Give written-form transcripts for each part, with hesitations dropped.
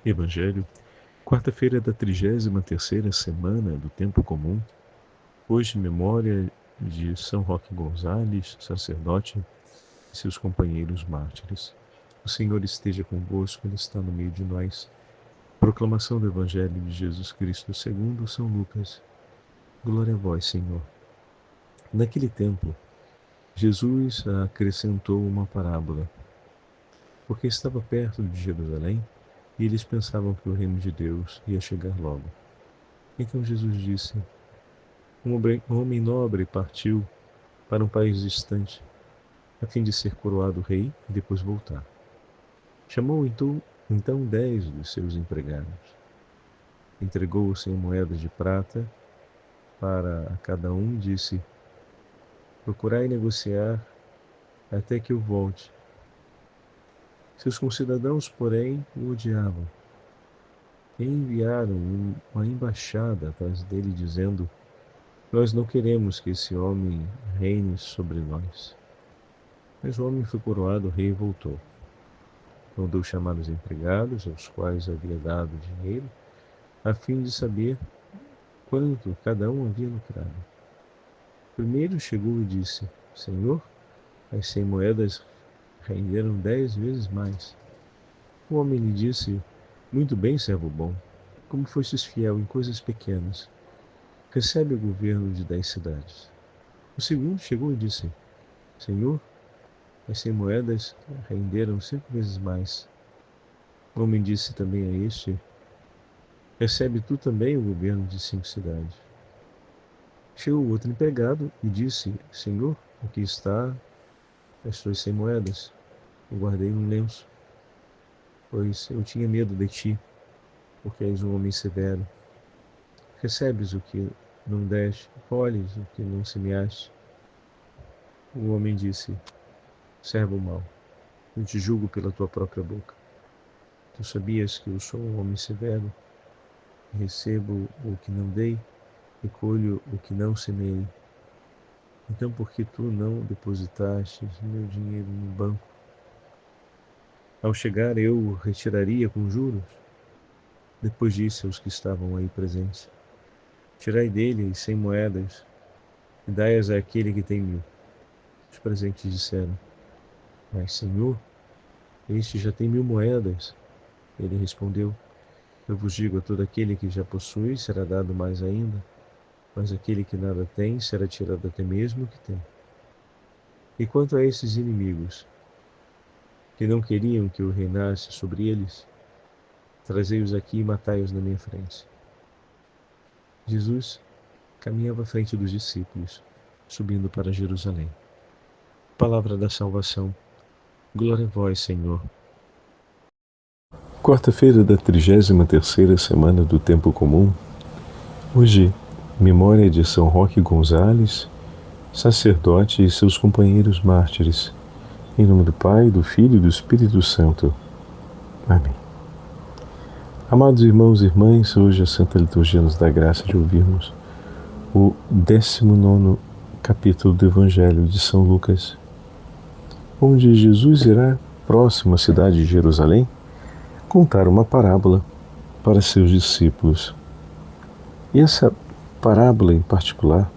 Evangelho, quarta-feira da 33ª semana do Tempo Comum. Hoje, memória de São Roque Gonzales, sacerdote, e seus companheiros mártires. O Senhor esteja convosco, Ele está no meio de nós. Proclamação do Evangelho de Jesus Cristo segundo São Lucas. Glória a vós, Senhor. Naquele tempo, Jesus acrescentou uma parábola, porque estava perto de Jerusalém e eles pensavam que o reino de Deus ia chegar logo. Então Jesus disse: um homem nobre partiu para um país distante, a fim de ser coroado rei e depois voltar. Chamou então 10 dos seus empregados. Entregou 100 moedas de prata para cada um e disse: procurai negociar até que eu volte. Seus concidadãos, porém, o odiavam e enviaram uma embaixada atrás dele, dizendo: nós não queremos que esse homem reine sobre nós. Mas o homem foi coroado rei e voltou. Mandou chamar os empregados, aos quais havia dado dinheiro, a fim de saber quanto cada um havia lucrado. O primeiro chegou e disse: Senhor, as 100 moedas renderam 10 vezes mais. O homem lhe disse: muito bem, servo bom, como fostes fiel em coisas pequenas, recebe o governo de 10 cidades. O segundo chegou e disse: Senhor, as 100 moedas renderam 5 vezes mais. O homem disse também a este: recebe tu também o governo de 5 cidades. Chegou o outro empregado e disse: Senhor, aqui está as tuas 100 moedas. Eu guardei num lenço, pois eu tinha medo de ti, porque és um homem severo. Recebes o que não deste, colhes o que não semeaste. O homem disse: servo mau, eu te julgo pela tua própria boca. Tu sabias que eu sou um homem severo, recebo o que não dei e colho o que não semeei. Então por que tu não depositaste meu dinheiro no banco? Ao chegar eu o retiraria com juros. Depois disse aos que estavam aí presentes: tirai dele as 100 moedas e dai-as àquele que tem 1000. Os presentes disseram: mas, Senhor, este já tem 1000 moedas. Ele respondeu: eu vos digo, a todo aquele que já possui será dado mais ainda, mas aquele que nada tem será tirado até mesmo o que tem. E quanto a esses inimigos, que não queriam que eu reinasse sobre eles, trazei-os aqui e matai-os na minha frente. Jesus caminhava à frente dos discípulos, subindo para Jerusalém. Palavra da salvação. Glória a vós, Senhor. Quarta-feira da 33ª semana do Tempo Comum. Hoje, memória de São Roque Gonzales, sacerdote e seus companheiros mártires. Em nome do Pai, do Filho e do Espírito Santo. Amém. Amados irmãos e irmãs, hoje a Santa Liturgia nos dá graça de ouvirmos o 19º capítulo do Evangelho de São Lucas, onde Jesus irá, próximo à cidade de Jerusalém, contar uma parábola para seus discípulos. E essa parábola em particular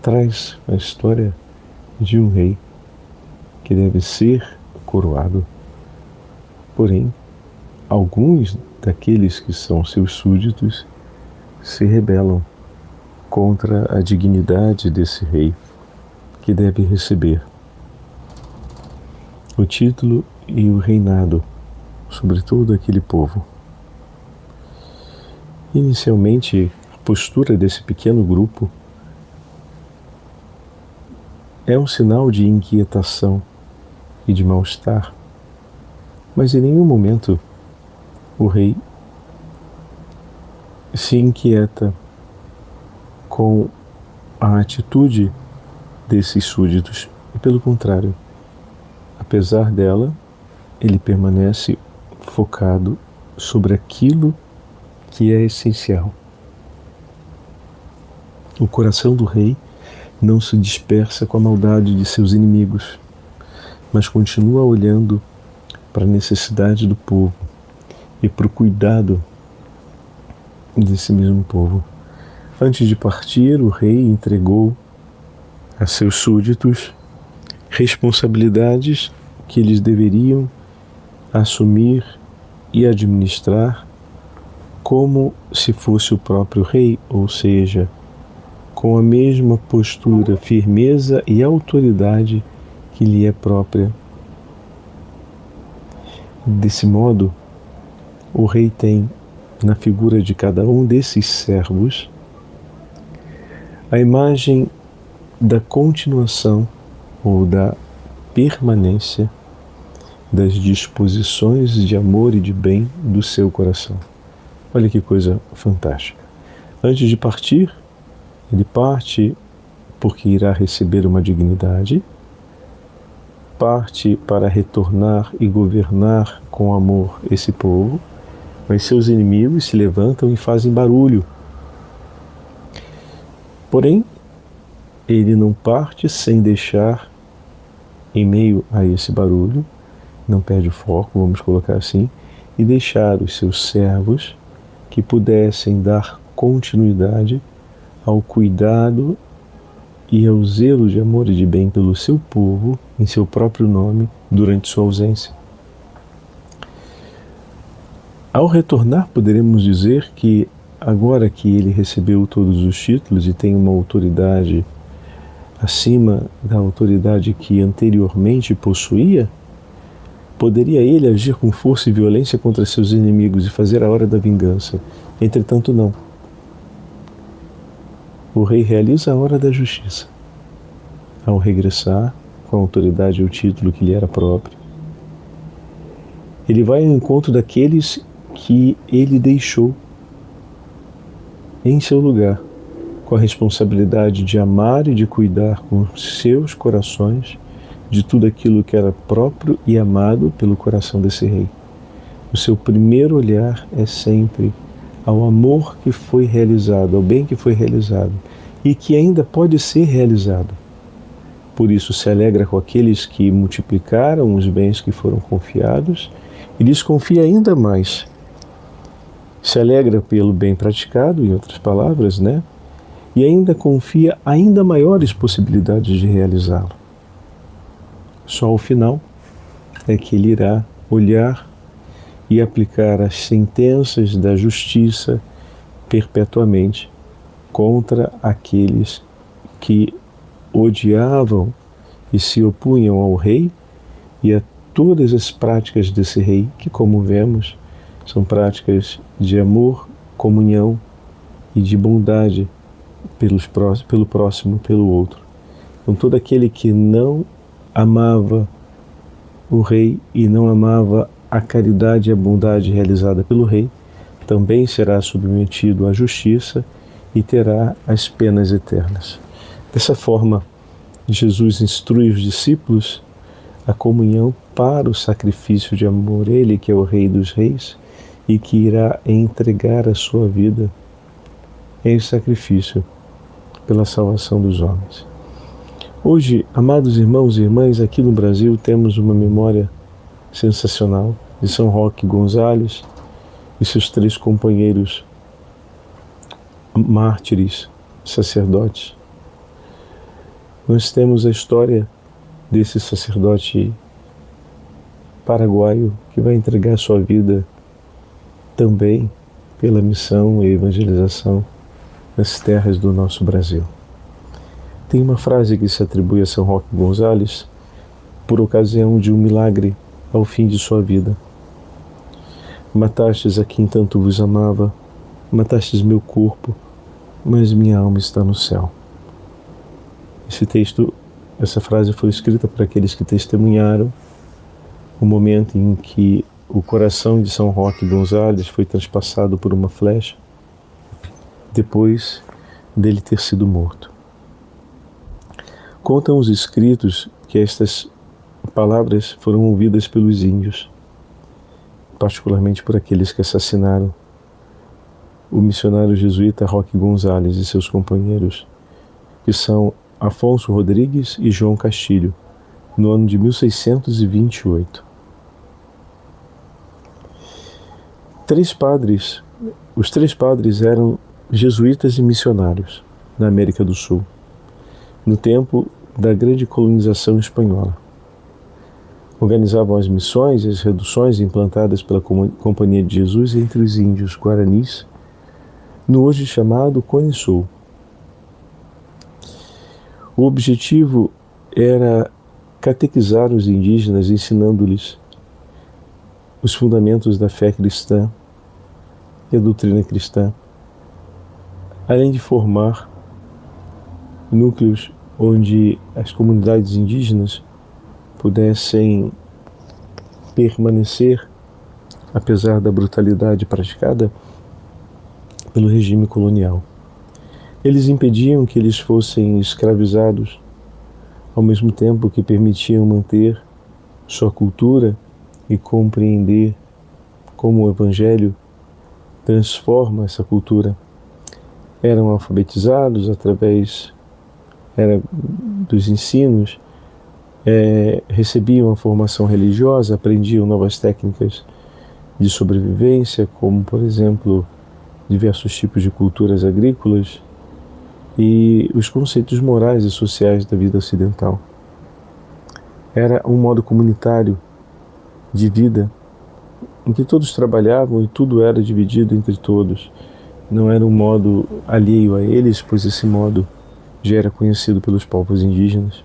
traz a história de um rei que deve ser coroado. Porém, alguns daqueles que são seus súditos se rebelam contra a dignidade desse rei que deve receber o título e o reinado sobre todo aquele povo. Inicialmente, a postura desse pequeno grupo é um sinal de inquietação e de mal-estar, mas em nenhum momento o rei se inquieta com a atitude desses súditos, e pelo contrário, apesar dela, ele permanece focado sobre aquilo que é essencial. O coração do rei não se dispersa com a maldade de seus inimigos, mas continua olhando para a necessidade do povo e para o cuidado desse mesmo povo. Antes de partir, o rei entregou a seus súditos responsabilidades que eles deveriam assumir e administrar como se fosse o próprio rei, ou seja, com a mesma postura, firmeza e autoridade que lhe é própria. Desse modo, o rei tem, na figura de cada um desses servos, a imagem da continuação ou da permanência das disposições de amor e de bem do seu coração. Olha que coisa fantástica. Antes de partir, ele parte porque irá receber uma dignidade, parte para retornar e governar com amor esse povo, mas seus inimigos se levantam e fazem barulho. Porém, ele não parte sem deixar, em meio a esse barulho, não perde o foco, vamos colocar assim, e deixar os seus servos que pudessem dar continuidade ao cuidado e ao zelo de amor e de bem pelo seu povo, em seu próprio nome, durante sua ausência. Ao retornar, poderemos dizer que, agora que ele recebeu todos os títulos e tem uma autoridade acima da autoridade que anteriormente possuía, poderia ele agir com força e violência contra seus inimigos e fazer a hora da vingança. Entretanto, não. O rei realiza a hora da justiça. Ao regressar, com a autoridade e o título que lhe era próprio, ele vai ao encontro daqueles que ele deixou em seu lugar, com a responsabilidade de amar e de cuidar com seus corações de tudo aquilo que era próprio e amado pelo coração desse rei. O seu primeiro olhar é sempre ao amor que foi realizado, ao bem que foi realizado e que ainda pode ser realizado. Por isso se alegra com aqueles que multiplicaram os bens que foram confiados e lhes confia ainda mais. Se alegra pelo bem praticado, em outras palavras, né? E ainda confia ainda maiores possibilidades de realizá-lo. Só ao final é que ele irá olhar e aplicar as sentenças da justiça perpetuamente contra aqueles que odiavam e se opunham ao rei e a todas as práticas desse rei, que, como vemos, são práticas de amor, comunhão e de bondade pelo próximo, pelo outro. Então, todo aquele que não amava o rei e não amava a caridade e a bondade realizada pelo rei, também será submetido à justiça e terá as penas eternas. Dessa forma, Jesus instrui os discípulos a comunhão para o sacrifício de amor, ele que é o Rei dos Reis e que irá entregar a sua vida em sacrifício pela salvação dos homens. Hoje, amados irmãos e irmãs, aqui no Brasil temos uma memória sensacional de São Roque Gonzales e seus 3 companheiros mártires, sacerdotes. Nós temos a história desse sacerdote paraguaio que vai entregar sua vida também pela missão e evangelização nas terras do nosso Brasil. Tem uma frase que se atribui a São Roque Gonzales por ocasião de um milagre ao fim de sua vida. Matastes a quem tanto vos amava, matastes meu corpo, mas minha alma está no céu. Essa frase foi escrita por aqueles que testemunharam o momento em que o coração de São Roque Gonzales foi transpassado por uma flecha, depois dele ter sido morto. Contam os escritos que estas palavras foram ouvidas pelos índios, particularmente por aqueles que assassinaram o missionário jesuíta Roque Gonzales e seus companheiros, que são Afonso Rodrigues e João Castilho, no ano de 1628. Os três padres eram jesuítas e missionários na América do Sul, no tempo da grande colonização espanhola. Organizavam as missões e as reduções implantadas pela Companhia de Jesus entre os índios guaranis, no hoje chamado Cone Sul. O objetivo era catequizar os indígenas, ensinando-lhes os fundamentos da fé cristã e a doutrina cristã, além de formar núcleos onde as comunidades indígenas pudessem permanecer, apesar da brutalidade praticada pelo regime colonial. Eles impediam que eles fossem escravizados, ao mesmo tempo que permitiam manter sua cultura e compreender como o Evangelho transforma essa cultura. Eram alfabetizados através dos ensinos, recebiam a formação religiosa, aprendiam novas técnicas de sobrevivência, como, por exemplo, diversos tipos de culturas agrícolas e os conceitos morais e sociais da vida ocidental. Era um modo comunitário de vida em que todos trabalhavam e tudo era dividido entre todos. Não era um modo alheio a eles, pois esse modo já era conhecido pelos povos indígenas.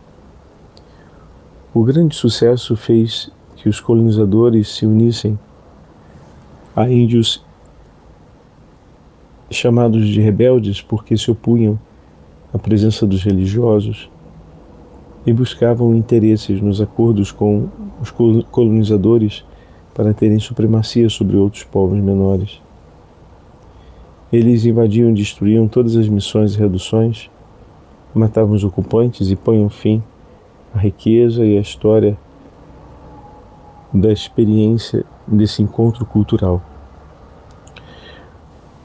O grande sucesso fez que os colonizadores se unissem a índios chamados de rebeldes porque se opunham à presença dos religiosos e buscavam interesses nos acordos com os colonizadores para terem supremacia sobre outros povos menores. Eles invadiam e destruíam todas as missões e reduções, matavam os ocupantes e punham fim à riqueza e à história da experiência desse encontro cultural.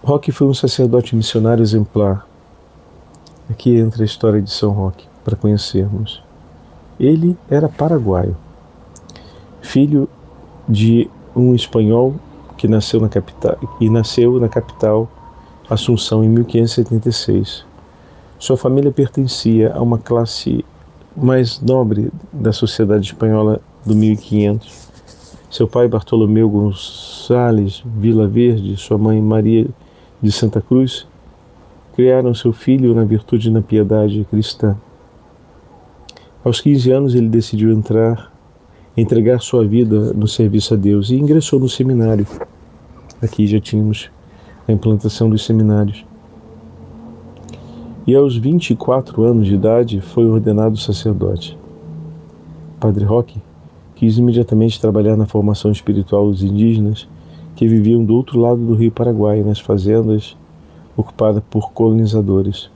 Roque foi um sacerdote missionário exemplar. Aqui entra a história de São Roque, para conhecermos. Ele era paraguaio, filho de um espanhol que nasceu na capital Assunção em 1576. Sua família pertencia a uma classe mais nobre da sociedade espanhola do 1500. Seu pai, Bartolomeu Gonçalves Vila Verde, sua mãe, Maria de Santa Cruz, criaram seu filho na virtude e na piedade cristã. Aos 15 anos, ele decidiu entregar sua vida no serviço a Deus e ingressou no seminário. Aqui já tínhamos a implantação dos seminários. E aos 24 anos de idade foi ordenado sacerdote. Padre Roque quis imediatamente trabalhar na formação espiritual dos indígenas que viviam do outro lado do rio Paraguai, nas fazendas ocupadas por colonizadores.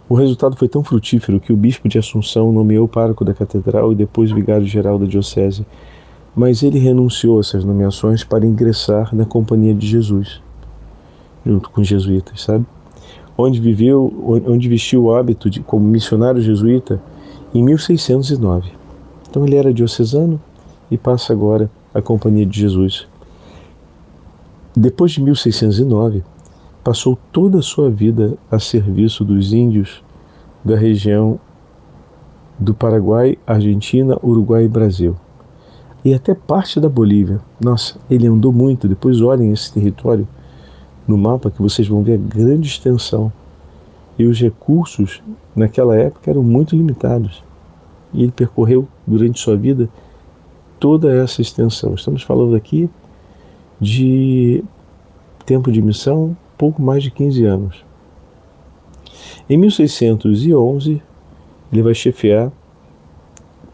O resultado foi tão frutífero que o bispo de Assunção nomeou pároco da catedral e depois vigário-geral da diocese, mas ele renunciou a essas nomeações para ingressar na Companhia de Jesus, junto com os jesuítas, sabe? Onde vestiu o hábito como missionário jesuíta em 1609. Então ele era diocesano e passa agora à Companhia de Jesus. Depois de 1609, passou toda a sua vida a serviço dos índios da região do Paraguai, Argentina, Uruguai e Brasil. E até parte da Bolívia. Nossa, ele andou muito. Depois olhem esse território no mapa que vocês vão ver a grande extensão. E os recursos naquela época eram muito limitados. E ele percorreu durante sua vida toda essa extensão. Estamos falando aqui de tempo de missão, pouco mais de 15 anos. Em 1611, ele vai chefiar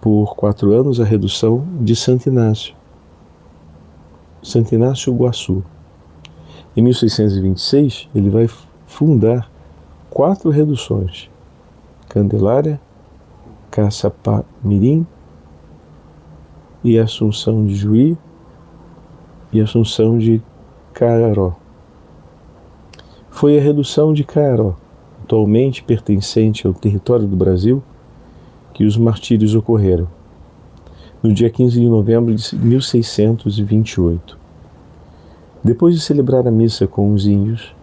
por 4 anos a redução de Santo Inácio Guaçu. Em 1626, ele vai fundar 4 reduções: Candelária, Caçapá-Mirim e Assunção de Juí e Assunção de Cararó. Foi a redução de Cararó, atualmente pertencente ao território do Brasil, que os martírios ocorreram, no dia 15 de novembro de 1628. Depois de celebrar a missa com os índios,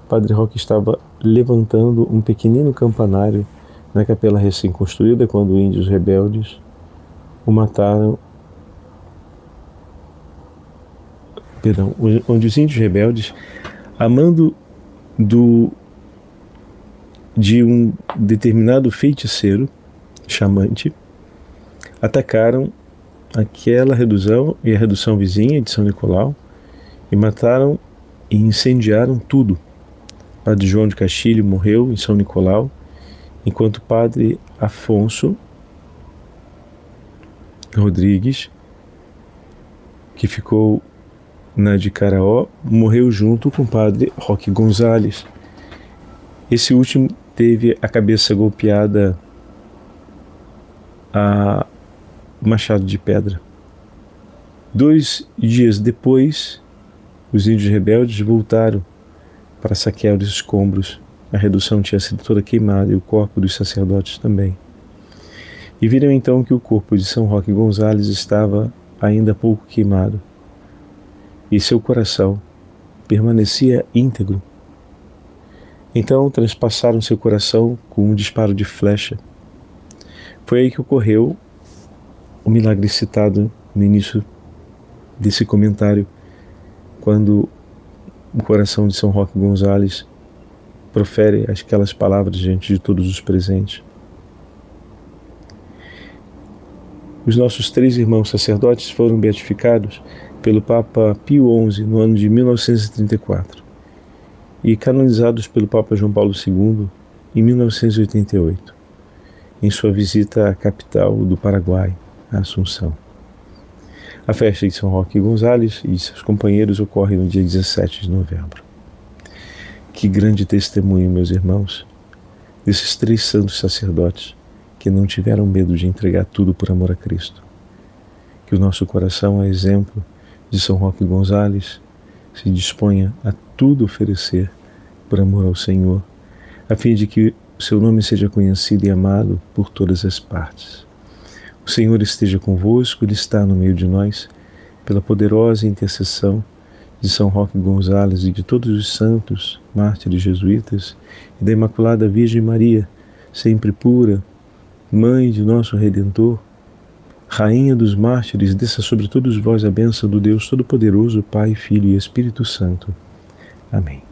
Padre Roque estava levantando um pequenino campanário na capela recém-construída quando índios rebeldes o mataram. Onde os índios rebeldes, a mando de um determinado feiticeiro chamante, atacaram aquela redução e a redução vizinha de São Nicolau e mataram e incendiaram tudo. Padre João de Castilho morreu em São Nicolau, enquanto Padre Afonso Rodrigues, que ficou na de Caraó, morreu junto com o Padre Roque Gonzales. Esse último teve a cabeça golpeada a machado de pedra. 2 dias depois, os índios rebeldes voltaram para saquear os escombros. A redução tinha sido toda queimada e o corpo dos sacerdotes também. E viram então que o corpo de São Roque Gonzales estava ainda pouco queimado e seu coração permanecia íntegro. Então transpassaram seu coração com um disparo de flecha. Foi aí que ocorreu o milagre citado no início desse comentário, quando o coração de São Roque Gonzales profere aquelas palavras diante de todos os presentes. Os nossos 3 irmãos sacerdotes foram beatificados pelo Papa Pio XI no ano de 1934 e canonizados pelo Papa João Paulo II em 1988, em sua visita à capital do Paraguai, a Assunção. A festa de São Roque Gonzales e seus companheiros ocorre no dia 17 de novembro. Que grande testemunho, meus irmãos, desses 3 santos sacerdotes que não tiveram medo de entregar tudo por amor a Cristo. Que o nosso coração, a exemplo de São Roque Gonzales, se disponha a tudo oferecer por amor ao Senhor, a fim de que o seu nome seja conhecido e amado por todas as partes. O Senhor esteja convosco, Ele está no meio de nós, pela poderosa intercessão de São Roque Gonzales e de todos os santos, mártires jesuítas, e da Imaculada Virgem Maria, sempre pura, Mãe de nosso Redentor, Rainha dos mártires, desça sobre todos vós a bênção do Deus Todo-Poderoso, Pai, Filho e Espírito Santo. Amém.